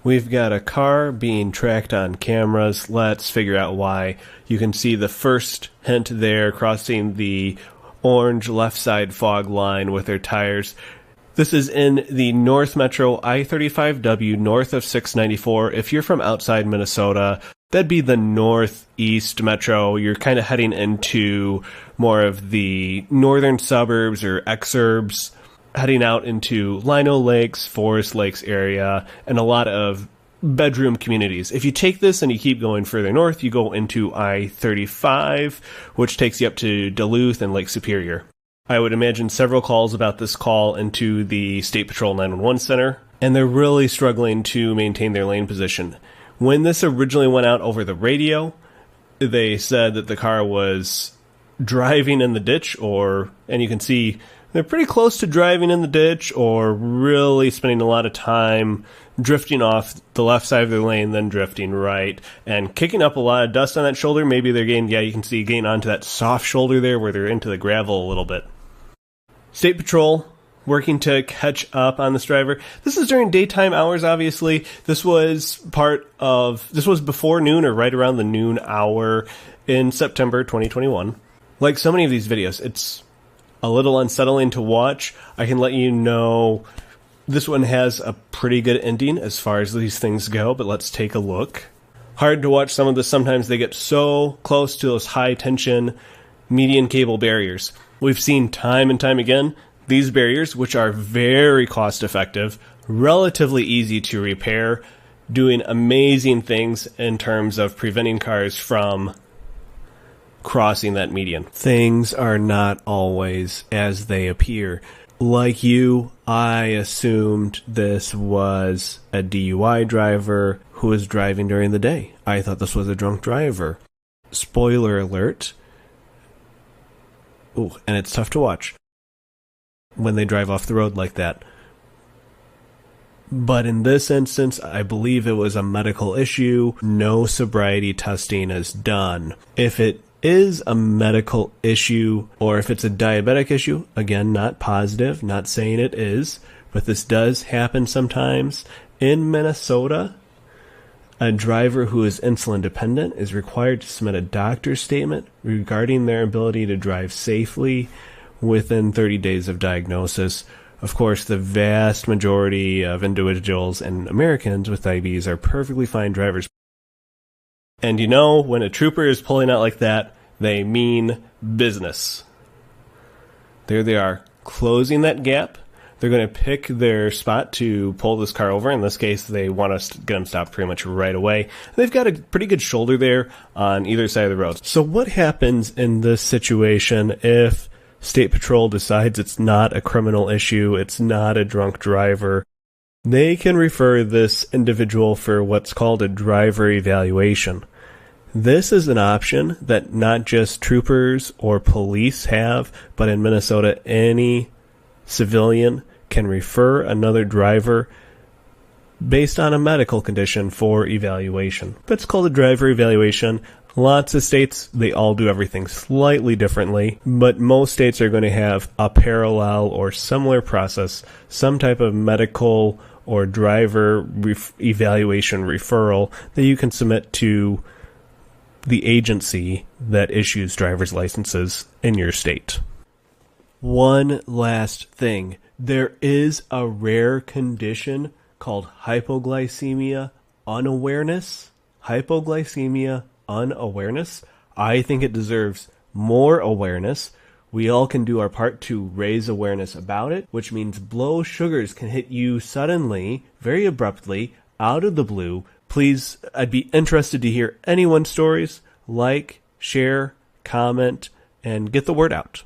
We've got a car being tracked on cameras. Let's figure out why. You can see the first hint there crossing the orange left side fog line with their tires. This is in the North Metro I-35W north of 694. If you're from outside Minnesota, that'd be the Northeast Metro. You're kind of heading into more of the northern suburbs or exurbs, heading out into Lino Lakes, Forest Lakes area, and a lot of bedroom communities. If you take this and you keep going further north, you go into I-35, which takes you up to Duluth and Lake Superior. I would imagine several calls about this call into the State Patrol 911 Center, and they're really struggling to maintain their lane position. When this originally went out over the radio, they said that the car was driving in the ditch, and you can see they're pretty close to driving in the ditch or really spending a lot of time drifting off the left side of their lane, then drifting right and kicking up a lot of dust on that shoulder. Maybe they're getting, you can see getting onto that soft shoulder there where they're into the gravel a little bit. State Patrol working to catch up on this driver. This is during daytime hours, obviously. This was before noon or right around the noon hour in September 2021. Like so many of these videos, it's a little unsettling to watch. I can let you know this one has a pretty good ending as far as these things go, but let's take a look. Hard to watch some of this. Sometimes they get so close to those high tension median cable barriers. We've seen time and time again these barriers, which are very cost effective, relatively easy to repair, doing amazing things in terms of preventing cars from crossing that median. Things are not always as they appear. Like you, I assumed this was a DUI driver who was driving during the day. I thought this was a drunk driver. Spoiler alert. Ooh, and it's tough to watch when they drive off the road like that. But in this instance, I believe it was a medical issue. No sobriety testing is done. If it is a medical issue or if it's a diabetic issue, again, not positive, not saying it is, but this does happen sometimes. In Minnesota, a driver who is insulin dependent is required to submit a doctor's statement regarding their ability to drive safely within 30 days of diagnosis. Of course, the vast majority of individuals and Americans with diabetes are perfectly fine drivers. And you know, when a trooper is pulling out like that, they mean business. There they are, closing that gap. They're going to pick their spot to pull this car over. In this case, they want us to get them stopped pretty much right away. They've got a pretty good shoulder there on either side of the road. So what happens in this situation if State Patrol decides it's not a criminal issue, it's not a drunk driver? They can refer this individual for what's called a driver evaluation. This is an option that not just troopers or police have, but in Minnesota, any civilian can refer another driver based on a medical condition for evaluation. It's called a driver evaluation. Lots of states, they all do everything slightly differently, but most states are going to have a parallel or similar process, some type of medical or driver evaluation referral that you can submit to the agency that issues driver's licenses in your state. One last thing. There is a rare condition called hypoglycemia unawareness. Hypoglycemia unawareness. I think it deserves more awareness. We all can do our part to raise awareness about it, which means blood sugars can hit you suddenly, very abruptly, out of the blue. Please, I'd be interested to hear anyone's stories. Like, share, comment, and get the word out.